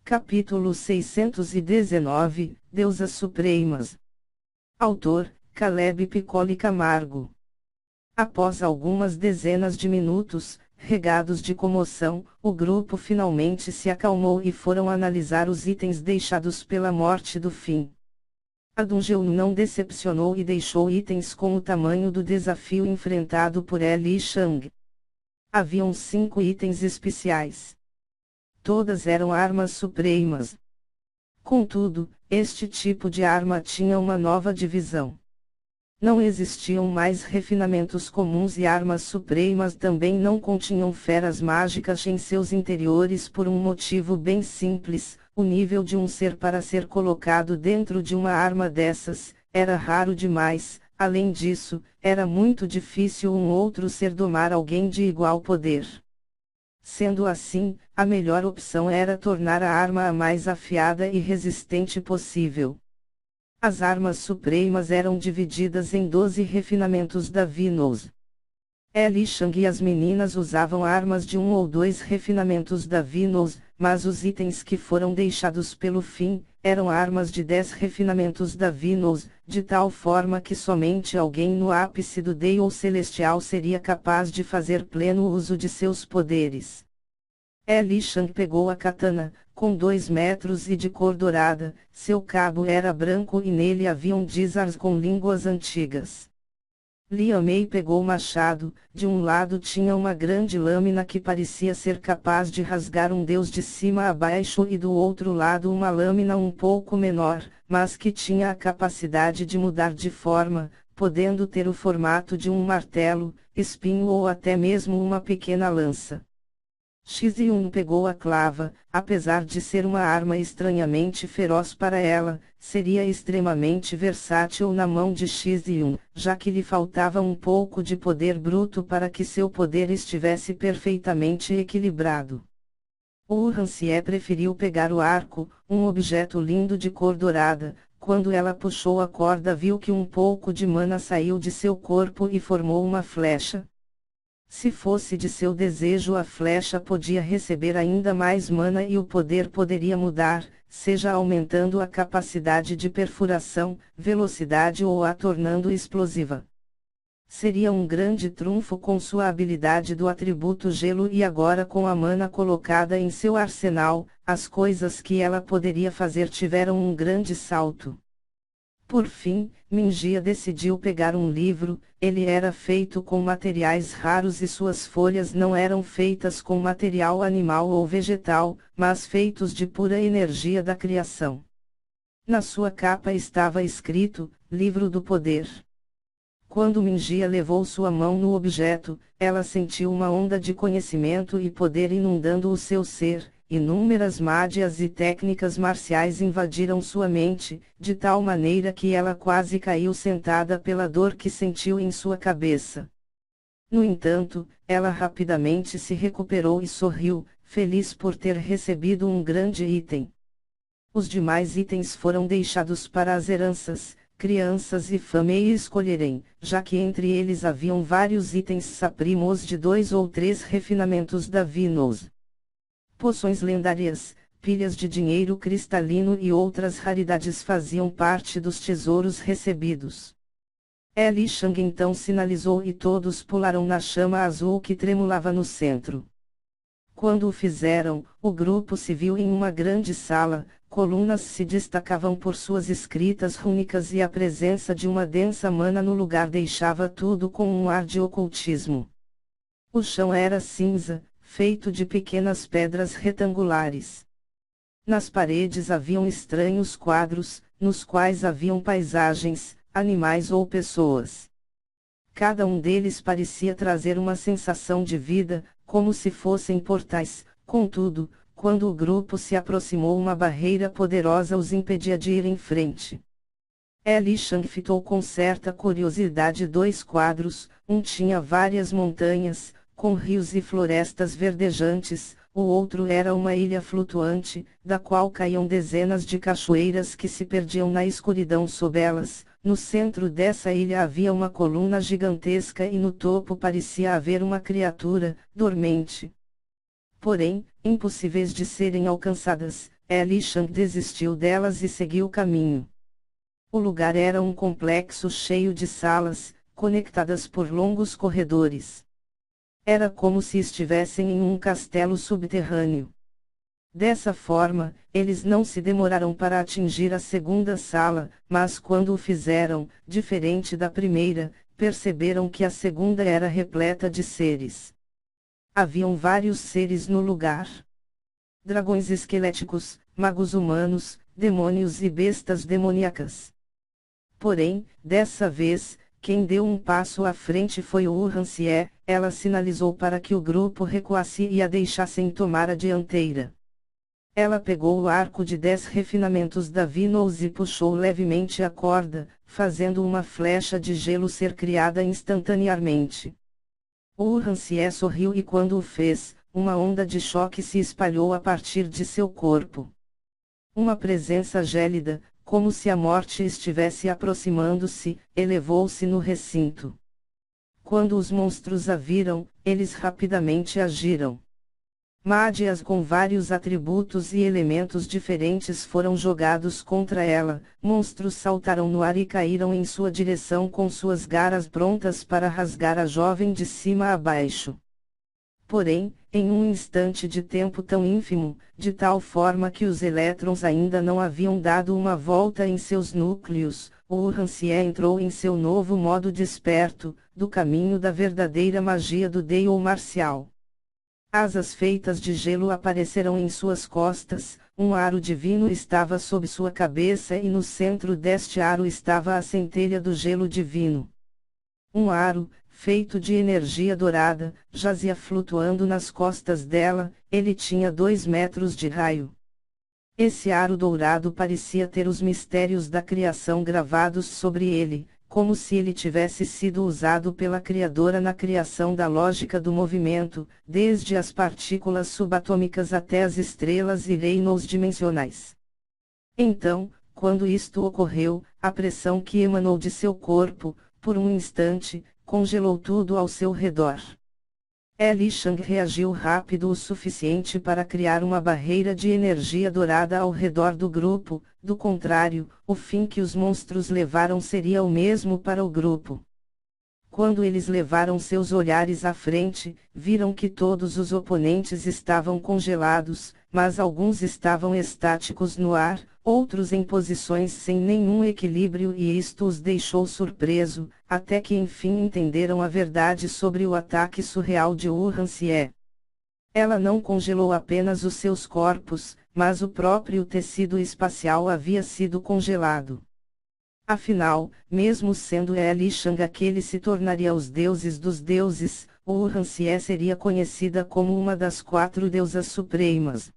Capítulo 619, Deusas Supremas. Autor, Caleb Piccoli Camargo. Após algumas dezenas de minutos, regados de comoção, o grupo finalmente se acalmou e foram analisar os itens deixados pela morte do Finn. A Dungeon não decepcionou e deixou itens com o tamanho do desafio enfrentado por Li Shang. Haviam 5 itens especiais. Todas eram armas supremas. Contudo, este tipo de arma tinha uma nova divisão. Não existiam mais refinamentos comuns e armas supremas também não continham feras mágicas em seus interiores por um motivo bem simples: o nível de um ser para ser colocado dentro de uma arma dessas era raro demais. Além disso, era muito difícil um outro ser domar alguém de igual poder. Sendo assim, a melhor opção era tornar a arma a mais afiada e resistente possível. As armas supremas eram divididas em 12 refinamentos da Vinous. Li Shang e as meninas usavam armas de 1 ou 2 refinamentos da Vinous, mas os itens que foram deixados pelo Finn eram armas de 10 refinamentos da Vinous, de tal forma que somente alguém no ápice do Deus Celestial seria capaz de fazer pleno uso de seus poderes. Li Shang pegou a katana, com 2 metros e de cor dourada, seu cabo era branco e nele haviam dizars com línguas antigas. Liu Mei pegou o machado, de um lado tinha uma grande lâmina que parecia ser capaz de rasgar um deus de cima a baixo e do outro lado uma lâmina um pouco menor, mas que tinha a capacidade de mudar de forma, podendo ter o formato de um martelo, espinho ou até mesmo uma pequena lança. Xiziun pegou a clava, apesar de ser uma arma estranhamente feroz para ela, seria extremamente versátil na mão de Xiziun, já que lhe faltava um pouco de poder bruto para que seu poder estivesse perfeitamente equilibrado. O Hansie preferiu pegar o arco, um objeto lindo de cor dourada. Quando ela puxou a corda, viu que um pouco de mana saiu de seu corpo e formou uma flecha. Se fosse de seu desejo, a flecha podia receber ainda mais mana e o poder poderia mudar, seja aumentando a capacidade de perfuração, velocidade ou a tornando explosiva. Seria um grande trunfo com sua habilidade do atributo gelo e agora com a mana colocada em seu arsenal, as coisas que ela poderia fazer tiveram um grande salto. Por fim, Minjia decidiu pegar um livro. Ele era feito com materiais raros e suas folhas não eram feitas com material animal ou vegetal, mas feitos de pura energia da criação. Na sua capa estava escrito, Livro do Poder. Quando Minjia levou sua mão no objeto, ela sentiu uma onda de conhecimento e poder inundando o seu ser. Inúmeras mágias e técnicas marciais invadiram sua mente, de tal maneira que ela quase caiu sentada pela dor que sentiu em sua cabeça. No entanto, ela rapidamente se recuperou e sorriu, feliz por ter recebido um grande item. Os demais itens foram deixados para as heranças, crianças e família escolherem, já que entre eles haviam vários itens saprimos de 2 ou 3 refinamentos da Vinous. Poções lendárias, pilhas de dinheiro cristalino e outras raridades faziam parte dos tesouros recebidos. Li Shang então sinalizou e todos pularam na chama azul que tremulava no centro. Quando o fizeram, o grupo se viu em uma grande sala. Colunas se destacavam por suas escritas rúnicas e a presença de uma densa mana no lugar deixava tudo com um ar de ocultismo. O chão era cinza, feito de pequenas pedras retangulares. Nas paredes haviam estranhos quadros, nos quais haviam paisagens, animais ou pessoas. Cada um deles parecia trazer uma sensação de vida, como se fossem portais. Contudo, quando o grupo se aproximou, uma barreira poderosa os impedia de ir em frente. Li Shang fitou com certa curiosidade 2 quadros, um tinha várias montanhas, com rios e florestas verdejantes, o outro era uma ilha flutuante, da qual caíam dezenas de cachoeiras que se perdiam na escuridão sob elas. No centro dessa ilha havia uma coluna gigantesca e no topo parecia haver uma criatura, dormente. Porém, impossíveis de serem alcançadas, Elishang desistiu delas e seguiu o caminho. O lugar era um complexo cheio de salas, conectadas por longos corredores. Era como se estivessem em um castelo subterrâneo. Dessa forma, eles não se demoraram para atingir a segunda sala, mas quando o fizeram, diferente da primeira, perceberam que a segunda era repleta de seres. Haviam vários seres no lugar. Dragões esqueléticos, magos humanos, demônios e bestas demoníacas. Porém, dessa vez, quem deu um passo à frente foi o Urhancie. Ela sinalizou para que o grupo recuasse e a deixassem tomar a dianteira. Ela pegou o arco de 10 refinamentos da Vinous e puxou levemente a corda, fazendo uma flecha de gelo ser criada instantaneamente. O Urhancie sorriu e quando o fez, uma onda de choque se espalhou a partir de seu corpo. Uma presença gélida, como se a morte estivesse aproximando-se, elevou-se no recinto. Quando os monstros a viram, eles rapidamente agiram. Mágias com vários atributos e elementos diferentes foram jogados contra ela, monstros saltaram no ar e caíram em sua direção com suas garras prontas para rasgar a jovem de cima a baixo. Porém, em um instante de tempo tão ínfimo, de tal forma que os elétrons ainda não haviam dado uma volta em seus núcleos, o Urhancie entrou em seu novo modo desperto, do caminho da verdadeira magia do Deio marcial. Asas feitas de gelo apareceram em suas costas, um aro divino estava sob sua cabeça e no centro deste aro estava a centelha do gelo divino. Um aro, feito de energia dourada, jazia flutuando nas costas dela, ele tinha 2 metros de raio. Esse aro dourado parecia ter os mistérios da criação gravados sobre ele, como se ele tivesse sido usado pela Criadora na criação da lógica do movimento, desde as partículas subatômicas até as estrelas e reinos dimensionais. Então, quando isto ocorreu, a pressão que emanou de seu corpo, por um instante, congelou tudo ao seu redor. Elishang reagiu rápido o suficiente para criar uma barreira de energia dourada ao redor do grupo, do contrário, o fim que os monstros levaram seria o mesmo para o grupo. Quando eles levaram seus olhares à frente, viram que todos os oponentes estavam congelados, mas alguns estavam estáticos no ar, outros em posições sem nenhum equilíbrio e isto os deixou surpreso, até que enfim entenderam a verdade sobre o ataque surreal de Urhancie. Ela não congelou apenas os seus corpos, mas o próprio tecido espacial havia sido congelado. Afinal, mesmo sendo Elishang aquele se tornaria os deuses dos deuses, o Urhancie seria conhecida como uma das 4 deusas supremas.